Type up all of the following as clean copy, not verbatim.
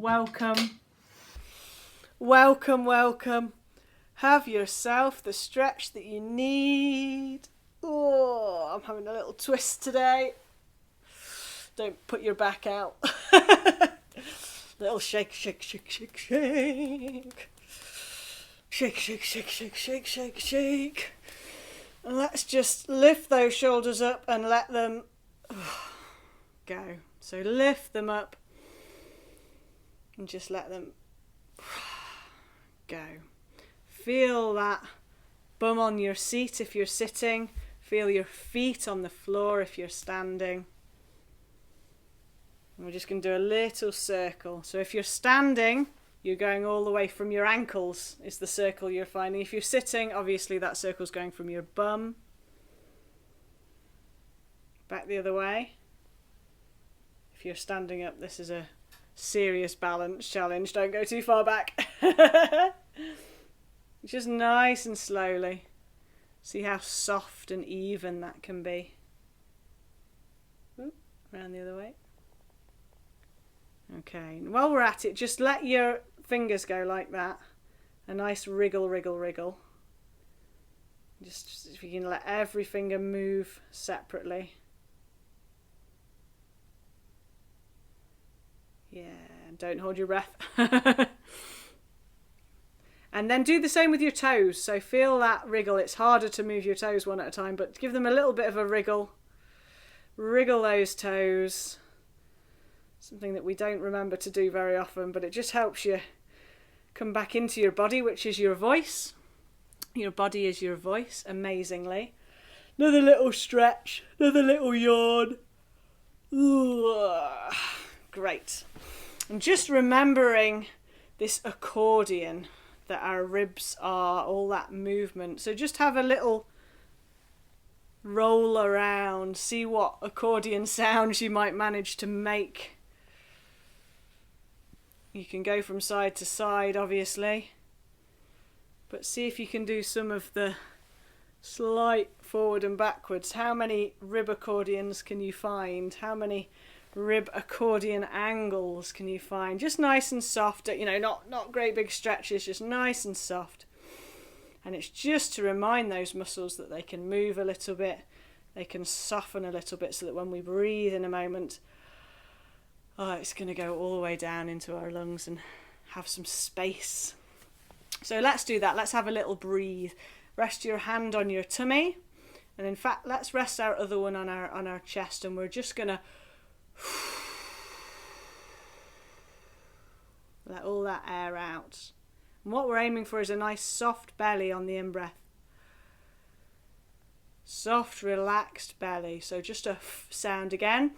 welcome. Welcome, welcome. Have yourself the stretch that you need. Oh, I'm having a little twist today. Don't put your back out. Little shake, shake, shake, shake, shake. Shake, shake, shake, shake, shake, shake, shake. And let's just lift those shoulders up and let them go. So lift them up and just let them go. Feel that bum on your seat if you're sitting. Feel your feet on the floor if you're standing. And we're just going to do a little circle. So if you're standing, you're going all the way from your ankles is the circle you're finding. If you're sitting, obviously that circle's going from your bum back the other way. If you're standing up, this is a serious balance challenge. Don't go too far back. Just nice and slowly. See how soft and even that can be. Ooh, around the other way. Okay, and while we're at it, just let your fingers go like that. A nice wriggle, wriggle, wriggle. Just if you can let every finger move separately. Yeah, don't hold your breath. And then do the same with your toes. So feel that wriggle. It's harder to move your toes one at a time, but give them a little bit of a wriggle. Wriggle those toes. Something that we don't remember to do very often, but it just helps you come back into your body, which is your voice. Your body is your voice, amazingly. Another little stretch, another little yawn. Ugh. Great. And just remembering this accordion, that our ribs are, all that movement. So just have a little roll around, see what accordion sounds you might manage to make. You can go from side to side, obviously, but see if you can do some of the slight forward and backwards. How many rib accordions can you find? How many rib accordion angles can you find? Just nice and soft, not great big stretches, just nice and soft. And it's just to remind those muscles that they can move a little bit, they can soften a little bit, so that when we breathe in a moment, it's going to go all the way down into our lungs and have some space. So let's do that. Let's have a little breathe. Rest your hand on your tummy, and in fact let's rest our other one on our chest, and we're just going to let all that air out. And what we're aiming for is a nice soft belly on the in-breath. Soft, relaxed belly. So just a sound again.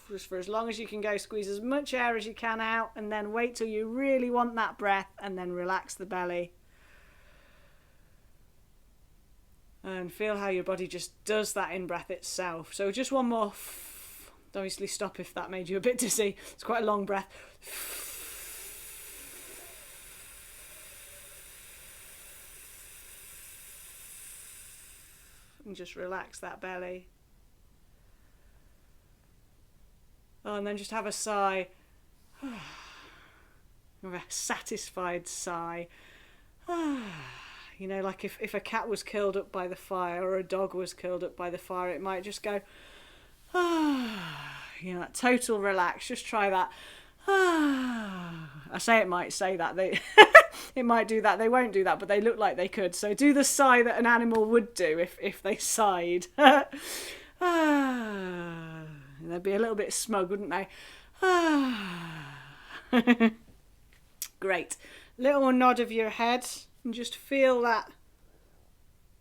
Just for as long as you can go, squeeze as much air as you can out, and then wait till you really want that breath, and then relax the belly. And feel how your body just does that in-breath itself. So just one more. Obviously stop if that made you a bit dizzy. It's quite a long breath. And just relax that belly. Oh, and then just have a sigh. Have a satisfied sigh. Like if a cat was curled up by the fire, or a dog was curled up by the fire, it might just go, that total relax. Just try that. I say it might say that. It might do that. They won't do that, but they look like they could. So do the sigh that an animal would do if they sighed. They'd be a little bit smug, wouldn't they? Great. Little nod of your head. And just feel that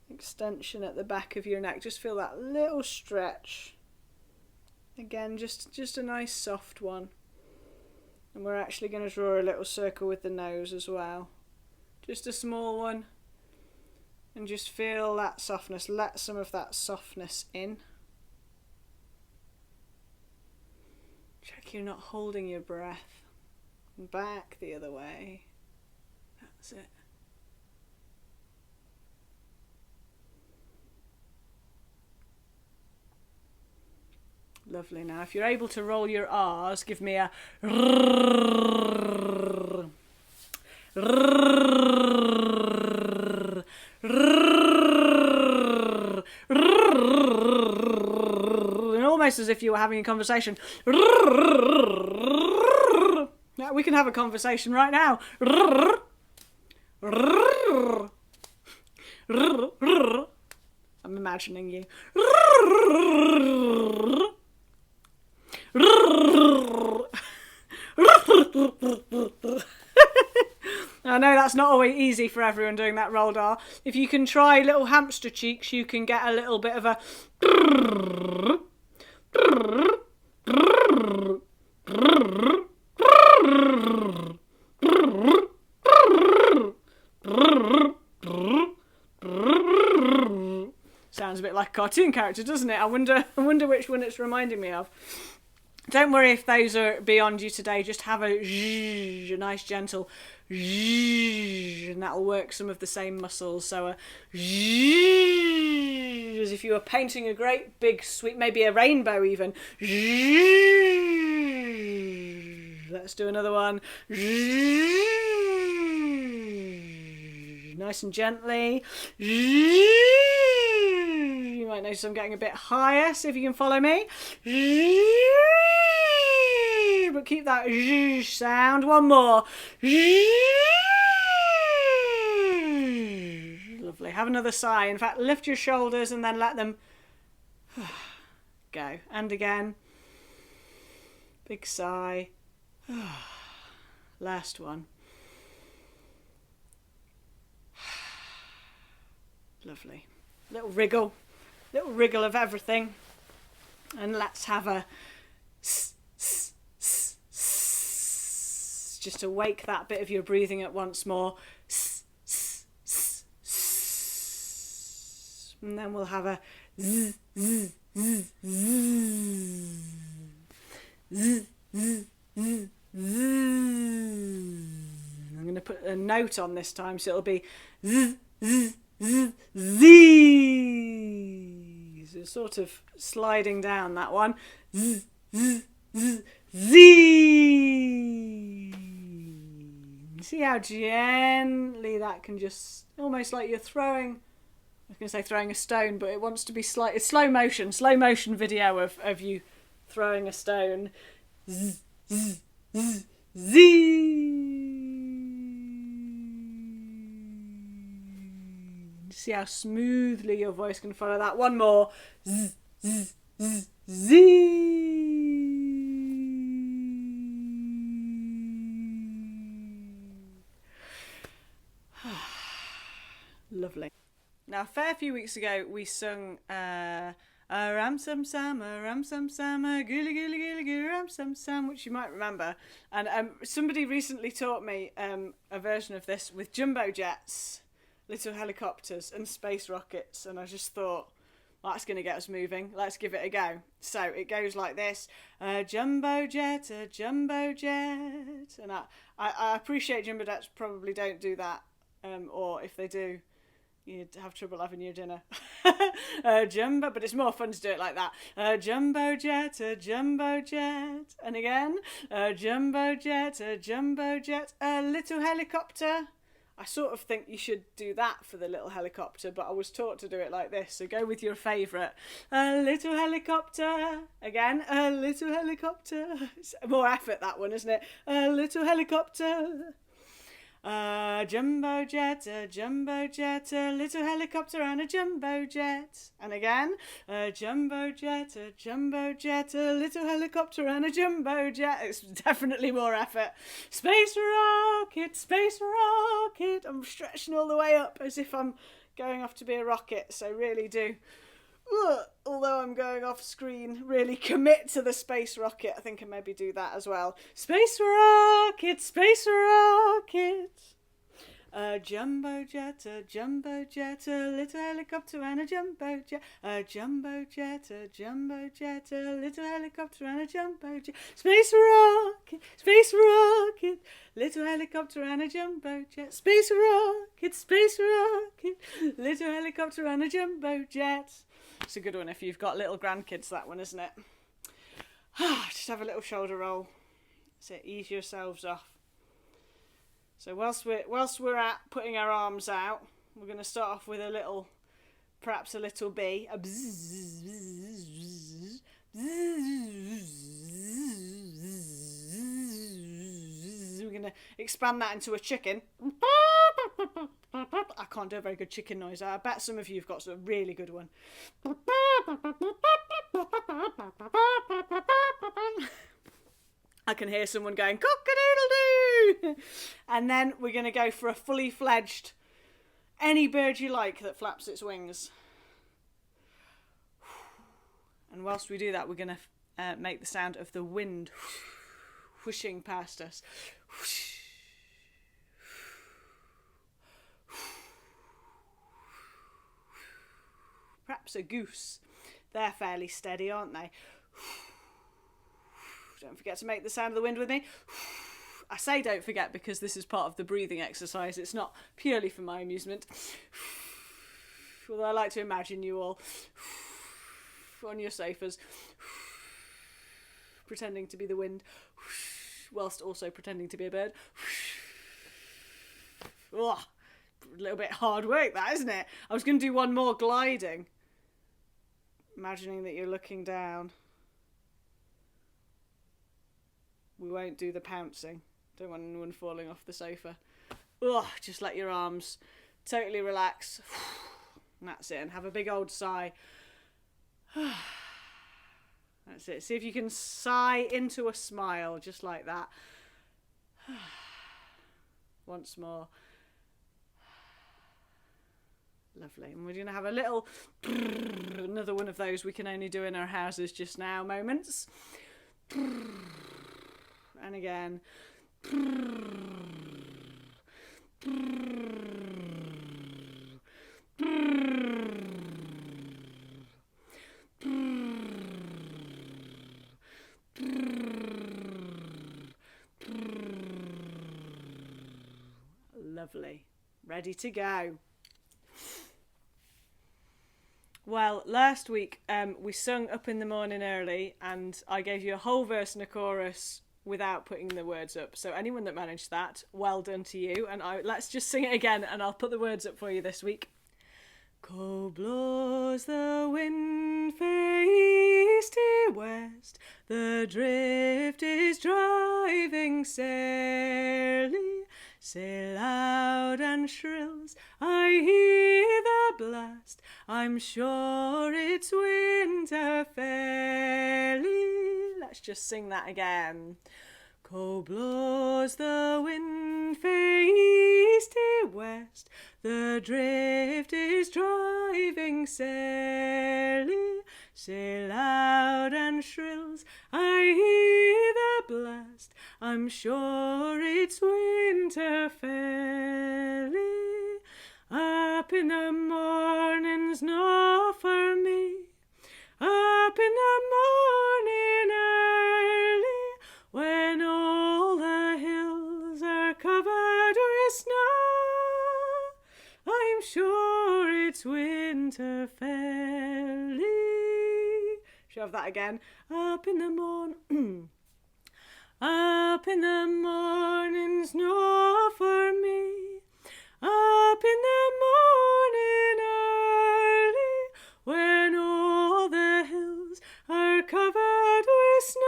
extension at the back of your neck. Just feel that little stretch. Again, just a nice soft one. And we're actually going to draw a little circle with the nose as well. Just a small one. And just feel that softness. Let some of that softness in. Check you're not holding your breath. Back the other way. That's it. Lovely. Now, if you're able to roll your R's, give me a almost as if you were having a conversation. Now, we can have a conversation right now. I'm imagining you. I know that's not always easy for everyone doing that rolled R. If you can try little hamster cheeks, you can get a little bit of a sounds a bit like a cartoon character, doesn't it? I wonder which one it's reminding me of. Don't worry if those are beyond you today. Just have a nice gentle and that'll work some of the same muscles. So a as if you were painting a great big sweet, maybe a rainbow even. Let's do another one. Nice and gently. You might notice I'm getting a bit higher, see if you can follow me. But keep that sound. One more. Lovely. Have another sigh. In fact, lift your shoulders and then let them go. And again. Big sigh. Last one. Lovely. Little wriggle of everything. And let's have a just to wake that bit of your breathing up once more. And then we'll have a I'm going to put a note on this time, so it'll be Z. So sort of sliding down that one. Z. See how gently that can just, almost like you're throwing, I was going to say throwing a stone, but it wants to be it's slow motion video of you throwing a stone. Z. See how smoothly your voice can follow that. One more. Z. Lovely. Now, a fair few weeks ago, we sung a ram sam sam, a ram sam sam, a gooli gooli gooli gooli ram sam sam, which you might remember. And somebody recently taught me a version of this with jumbo jets, little helicopters and space rockets, and I just thought, well, that's going to get us moving. Let's give it a go. So it goes like this: a jumbo jet, and I appreciate jumbo jets probably don't do that, or if they do, you'd have trouble having your dinner. Jumbo, but it's more fun to do it like that. A jumbo jet, and again, a jumbo jet, a little helicopter. I sort of think you should do that for the little helicopter, but I was taught to do it like this, so go with your favourite. A little helicopter. Again, a little helicopter. It's more effort, that one, isn't it? A little helicopter. A jumbo jet, a little helicopter and a jumbo jet. And again, a jumbo jet, a little helicopter and a jumbo jet. It's definitely more effort. Space rocket, I'm stretching all the way up as if I'm going off to be a rocket, so really do. Although I'm going off screen, really commit to the space rocket. I think I maybe do that as well. Space rocket. A jumbo jet, a little helicopter and a jumbo jet. A jumbo jet, a little helicopter and a jumbo jet. Space rocket, little helicopter and a jumbo jet. Space rocket, little helicopter and a jumbo jet. It's a good one if you've got little grandkids, that one, isn't it? Just have a little shoulder roll. That's it, ease yourselves off. So whilst we're at putting our arms out, we're going to start off with perhaps a little bee. A bzz, bzz, bzz. We're going to expand that into a chicken. I can't do a very good chicken noise. I bet some of you have got a really good one. I can hear someone going, cock-a-doodle-doo! And then we're going to go for a fully fledged, any bird you like that flaps its wings. And whilst we do that, we're going to make the sound of the wind whooshing past us. Perhaps a goose. They're fairly steady, aren't they? Don't forget to make the sound of the wind with me. I say don't forget because this is part of the breathing exercise. It's not purely for my amusement. Although I like to imagine you all on your sofas pretending to be the wind whilst also pretending to be a bird. Oh, a little bit hard work that, isn't it? I was going to do one more gliding. Imagining that you're looking down. We won't do the pouncing. Don't want anyone falling off the sofa. Ugh, just let your arms totally relax. And that's it. And have a big old sigh. That's it. See if you can sigh into a smile, just like that. Once more. Lovely. And we're going to have a little, another one of those we can only do in our houses just now moments. And again. Lovely. Ready to go. Well, last week we sung Up in the Morning Early and I gave you a whole verse and a chorus without putting the words up. So anyone that managed that, well done to you. And let's just sing it again and I'll put the words up for you this week. Co blows the wind fae east to west, the drift is driving sairly, sae loud and shrills I hear the blast, I'm sure it's winter fairly. Let's just sing that again. Co blows the wind fae east to west, the drift is driving sairly, sae loud and shrills I hear the blast, I'm sure it's winter fairly. Up in the morning's no for me, up in the morning early, when all the hills are covered with snow, I'm sure it's winter fairly. Shall I have that again? Up in the morning, up in the morning's no for me, up in the morning early, when all the hills are covered with snow,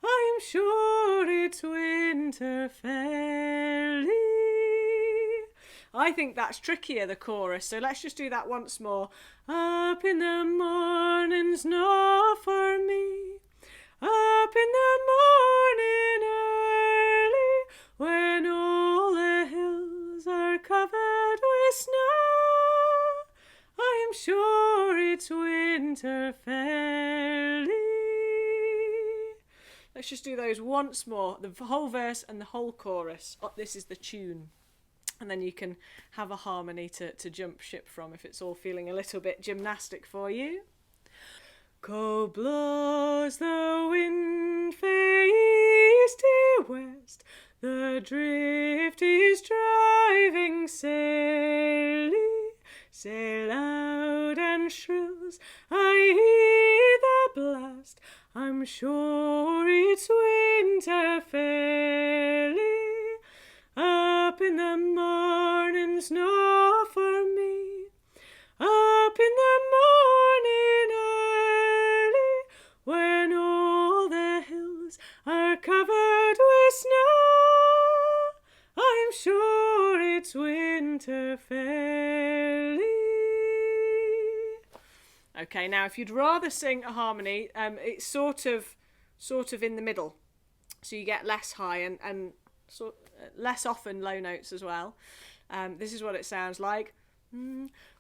I'm sure it's winter fairly. I think that's trickier, the chorus, so let's just do that once more. Up in the morning's no for me, up in the morning early, when all the hills are covered with snow, I'm sure it's winter fairly. Let's just do those once more, the whole verse and the whole chorus. Oh, this is the tune. And then you can have a harmony to jump ship from if it's all feeling a little bit gymnastic for you. Co blows the wind fae east to west, the drift is driving sairly, sae loud and shrills I hear the blast, I'm sure it's winter fairly. Up in the morning snow for me. Up in the morning early, when all the hills are covered with snow, I'm sure it's winter fairly. Okay, now if you'd rather sing a harmony, it's sort of in the middle, so you get less high and less often low notes as well. This is what it sounds like.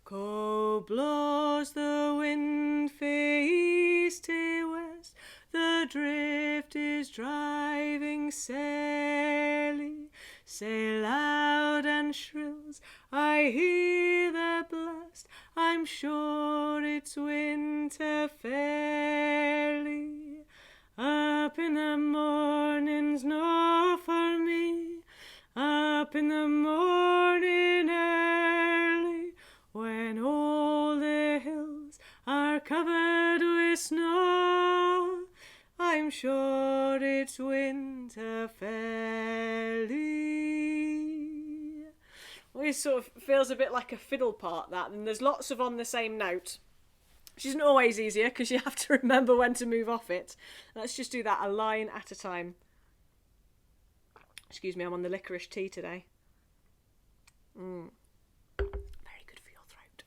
Go blows the wind fae east to west, the drift is driving saily. Say loud and shrills, I hear the blast, I'm sure it's winter fairly. Up in the morning snow for me, up in the morning early, when all the hills are covered with snow, I'm sure it's winter fairly. Well, it sort of feels a bit like a fiddle part, that, and there's lots of on the same note, which isn't always easier because you have to remember when to move off it. Let's just do that a line at a time. Excuse me, I'm on the licorice tea today. Very good for your throat.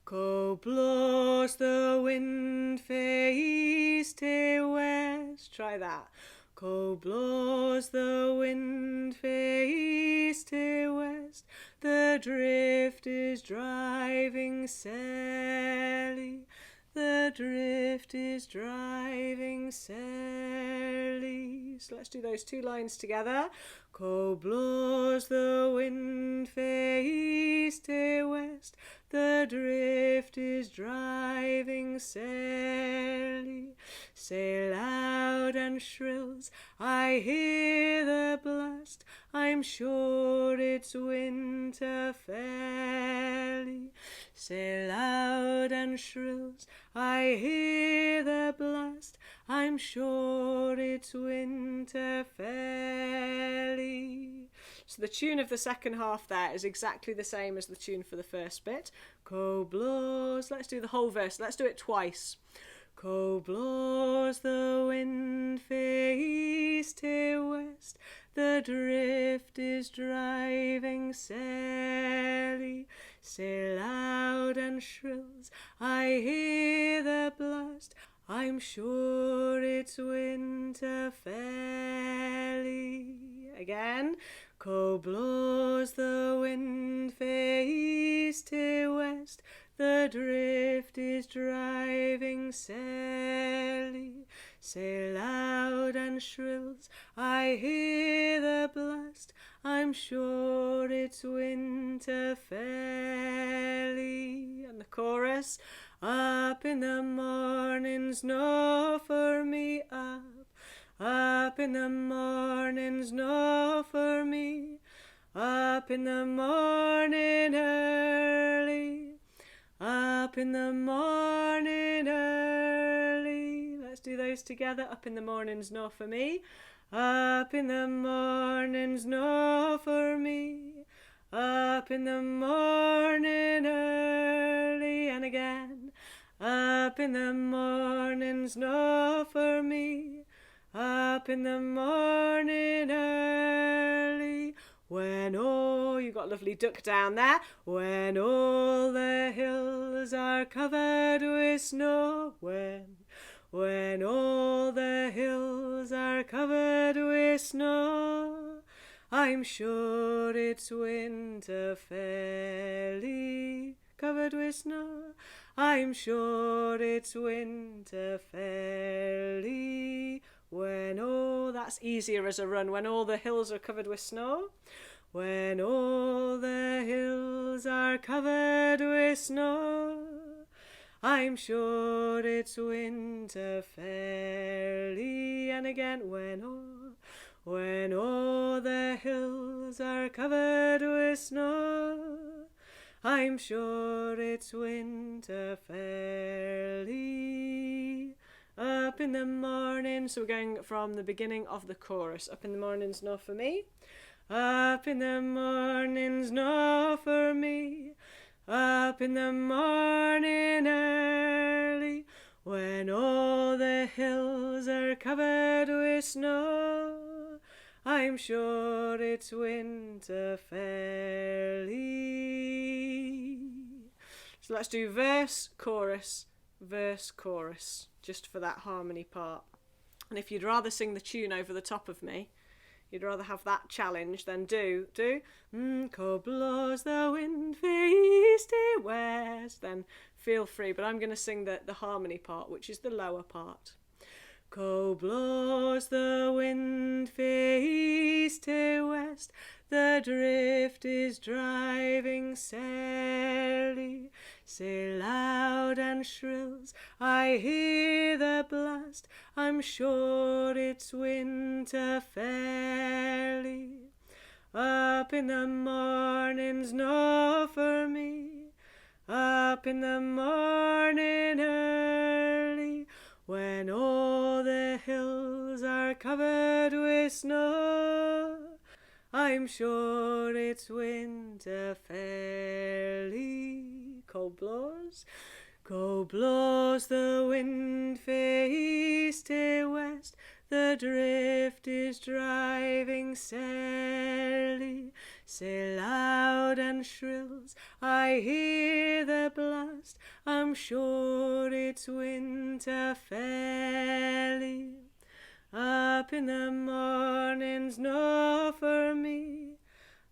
Go blows the wind fae east to west. Try that. Go blows the wind fae east to west, the drift is driving saily. The drift is driving saily. So let's do those two lines together. Go blows the wind fae east to west, the drift is driving saily. Say loud and shrills, I hear the blast, I'm sure it's winter fairly. Say loud and shrills, I hear the blast, I'm sure it's winter fairly. So the tune of the second half there is exactly the same as the tune for the first bit. Go blows, let's do the whole verse, let's do it twice. Go blows the wind fae east to west, the drift is driving saily. Say loud and shrills, I hear the blast, I'm sure it's winter fairly. Again. Go blows the wind fae east to west, the drift is driving saily. Say loud and shrills, I hear the blast, I'm sure it's winter fairly. And the chorus. Up in the morning snow for me, up in the morning snow for me, up in the morning early, up in the morning early. Let's do those together. Up in the morning snow for me, up in the morning snow for me, up in the morning early. And again. Up in the morning snow for me, up in the morning early, when all, you got a lovely duck down there, when all the hills are covered with snow, when all the hills are covered with snow, I'm sure it's winter fairly. Covered with snow, I'm sure it's winter fairly. When all, that's easier as a run, when all the hills are covered with snow. When all the hills are covered with snow, I'm sure it's winter fairly. And again, when all the hills are covered with snow, I'm sure it's winter fairly. Up in the morning. So we're going from the beginning of the chorus. Up in the morning's not for me. Up in the morning's not for me. Up in the morning early, when all the hills are covered with snow, I'm sure it's winter fairly. So let's do verse, chorus, just for that harmony part. And if you'd rather sing the tune over the top of me, you'd rather have that challenge, then do. Cold blows the wind east to west. Then feel free, but I'm going to sing the harmony part, which is the lower part. Cold blows the wind east to west. The drift is driving sairly. Say loud and shrills, I hear the blast. I'm sure it's winter fairly. Up in the morning's no for me. Up in the morning early, when all the hills are covered with snow, I'm sure it's winter fairly. Cold blows the wind east to west. The drift is driving sairly. Say loud and shrills, I hear the blast. I'm sure it's winter fairly. Up in the morning's no for me.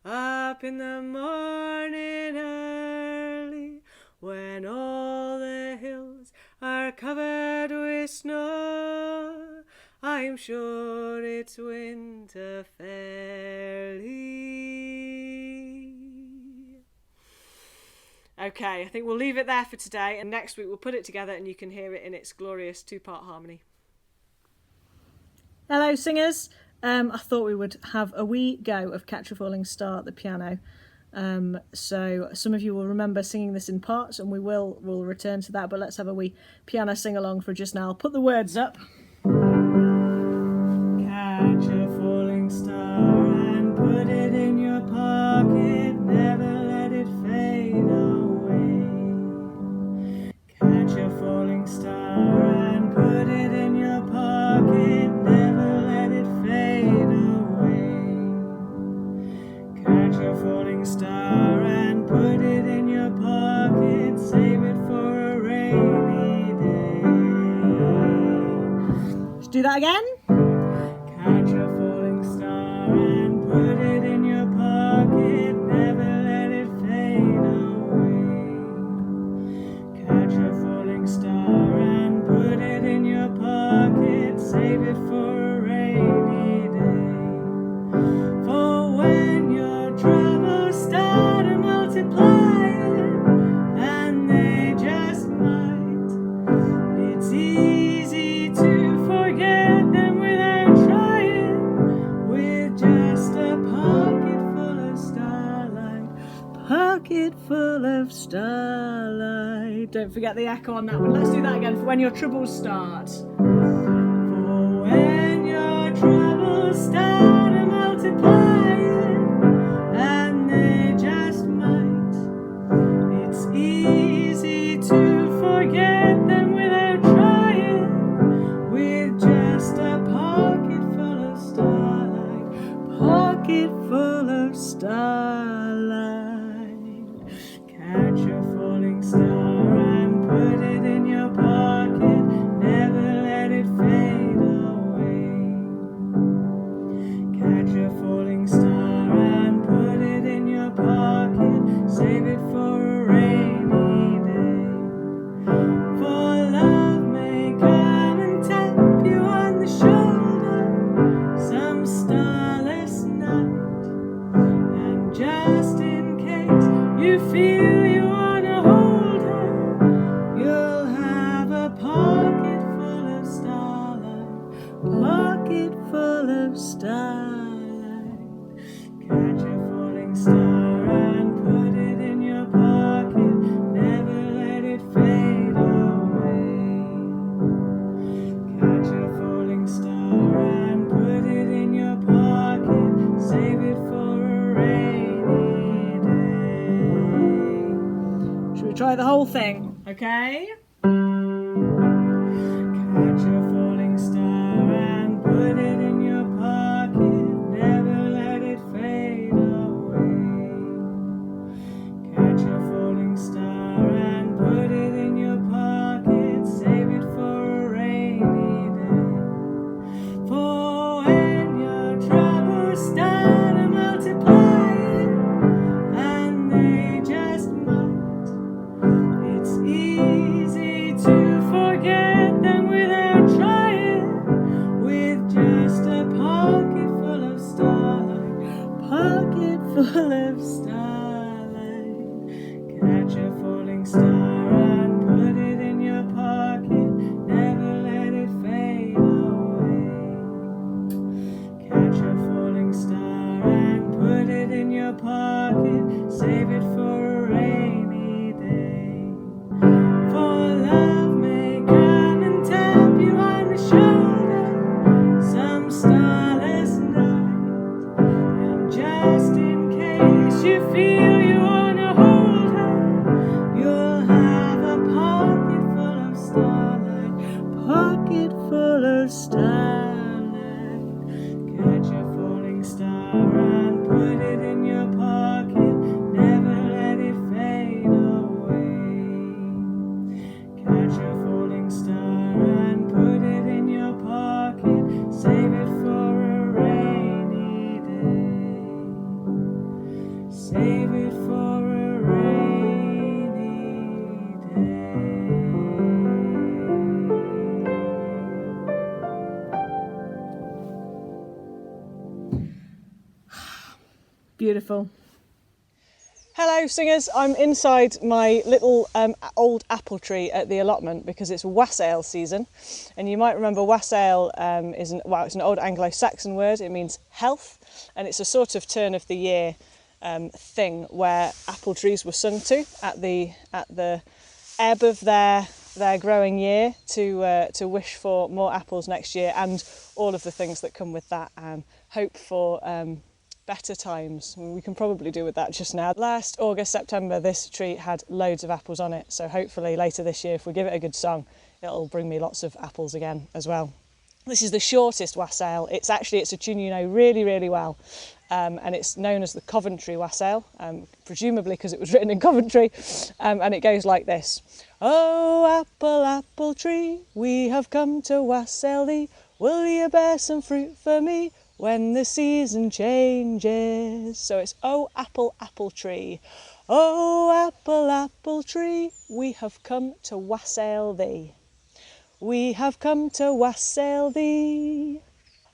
Up in the morning early, when all the hills are covered with snow, I'm sure it's winter fairly. Okay, I think we'll leave it there for today, and next week we'll put it together and you can hear it in its glorious two-part harmony. Hello, singers. I thought we would have a wee go of Catch a Falling Star at the piano. So some of you will remember singing this in parts, and we'll return to that, but let's have a wee piano sing-along for just now. I'll put the words up. Catch a falling star and put it in your pocket, never let it fade away. Catch a falling star and put it in your pocket, never let it fade away. Catch a falling star and put it in your pocket, save it for a rainy day. Let's do that again. Catch a falling star and put it in your pocket, never let it fade away. Catch a falling star and put it in your pocket, save it for a rainy day. For when your troubles start multiplying, and they just might, it's easy to forget them without trying, with just a pocket full of starlight. Pocket full of starlight. Don't forget the echo on that one. Let's do that again for when your troubles start. For when your troubles start multiplying, and they just might, it's easy to forget them without trying, with just a pocket full of starlight. Pocket full of starlight. Catch a falling star and put it in your pocket, never let it fade away. try the whole thing, okay? Catch a falling star and put it in your pocket. Never let it fade away. Catch a falling star and put it in your pocket. Save it for a rainy day. For when your troubles start to multiply, and they just might, it's easy to forget them without trying. With just a pocket full of starlight, pocket full of starlight. Catch a falling star and put it in your pocket. Never let it fade away. Catch a falling star and put it in your pocket. Save it for a rainy day. For love may come and tap you on the shoulder some starless night. And just in case you feel you wanna hold her, you'll have a pocket full of starlight, pocket full of starlight. Catch a falling star and put it in your pocket. Never let it fade away. Catch a falling star and put it in your pocket. Save it for a rainy day. Save it for a rainy day. Beautiful. Hello singers, I'm inside my little old apple tree at the allotment because it's wassail season, and you might remember wassail it's an old Anglo-Saxon word. It means health, and it's a sort of turn of the year thing where apple trees were sung to at the ebb of their growing year to wish for more apples next year and all of the things that come with that, and hope for better times. We can probably do with that just now. Last August, September, this tree had loads of apples on it, so hopefully later this year, if we give it a good song, it'll bring me lots of apples again as well. This is the shortest wassail. It's a tune you know really, really well, and it's known as the Coventry wassail, presumably because it was written in Coventry, and it goes like this. Oh, apple, apple tree, we have come to wassail thee. Will you bear some fruit for me when the season changes? So it's oh, apple, apple tree. Oh, apple, apple tree, we have come to wassail thee. We have come to wassail thee.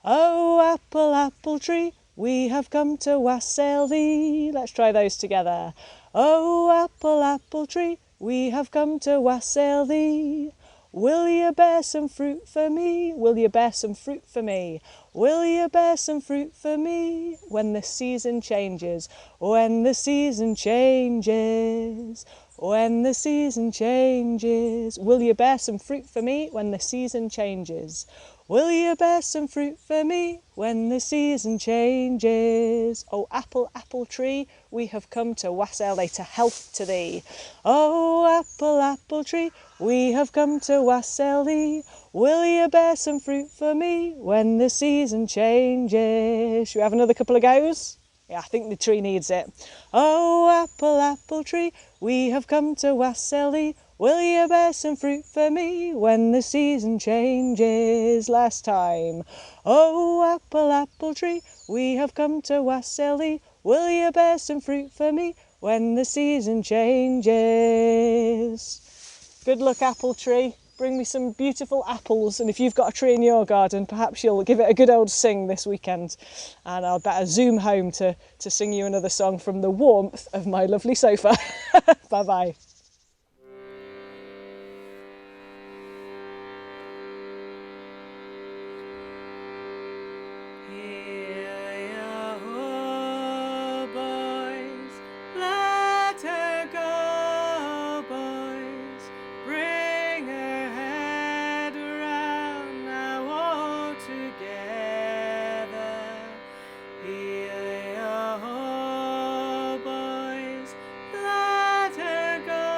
Oh, apple, apple tree, we have come to wassail thee. Let's try those together. Oh, apple, apple tree, we have come to wassail thee. Will you bear some fruit for me? Will you bear some fruit for me? Will you bear some fruit for me when the season changes? When the season changes. When the season changes. Will you bear some fruit for me when the season changes? Will you bear some fruit for me when the season changes? Oh, apple, apple tree, we have come to wassail thee, to health to thee. Oh, apple, apple tree, we have come to wassail thee. Will you bear some fruit for me when the season changes? Should we have another couple of goes? Yeah, I think the tree needs it. Oh, apple, apple tree, we have come to wassail thee. Will you bear some fruit for me when the season changes? Last time. Oh, apple, apple tree, we have come to wassail thee. Will you bear some fruit for me when the season changes? Good luck, apple tree. Bring me some beautiful apples, and if you've got a tree in your garden, perhaps you'll give it a good old sing this weekend, and I'll better zoom home to sing you another song from the warmth of my lovely sofa. Bye bye. Let her go.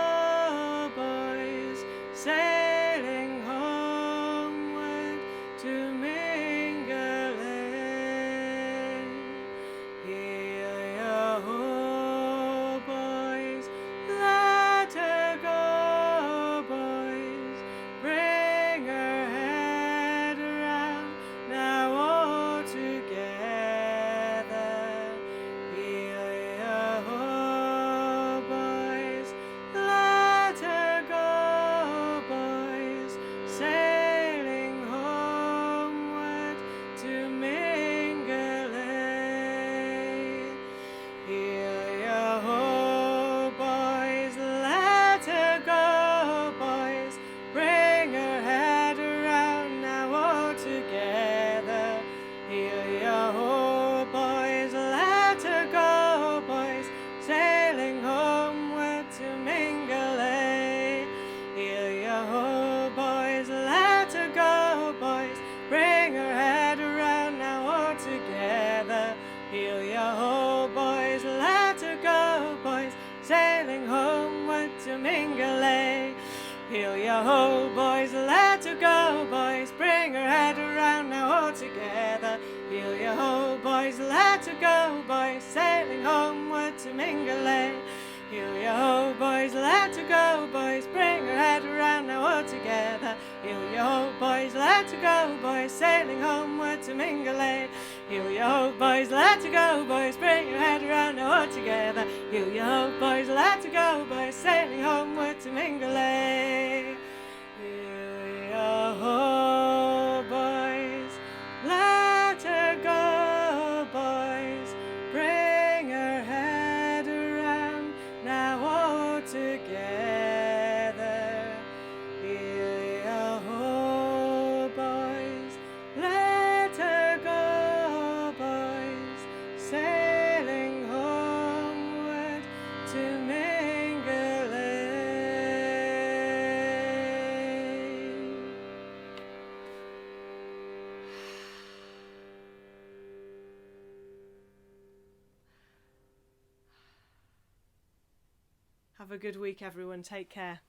ho, boys, let her go, boys, bring her head around now all together. Heel yo ho, boys, let her go, boys, sailing homeward to Mingulay. Heel yo ho, boys, let her go, boys, bring her head around now all together. Heel yo ho, boys, let her go, boys, sailing homeward to Mingulay. Heel yo ho, boys, let her go, boys, bring her head around now all together. Heel yo ho, boys, let her go, boys, sailing homeward to Mingulay. Heel yo ho, boys, let her go, boys, bring her head around now all together. Heel yo ho, boys, let her go, boys, sailing homeward to Mingulay. Have a good week, everyone. Take care.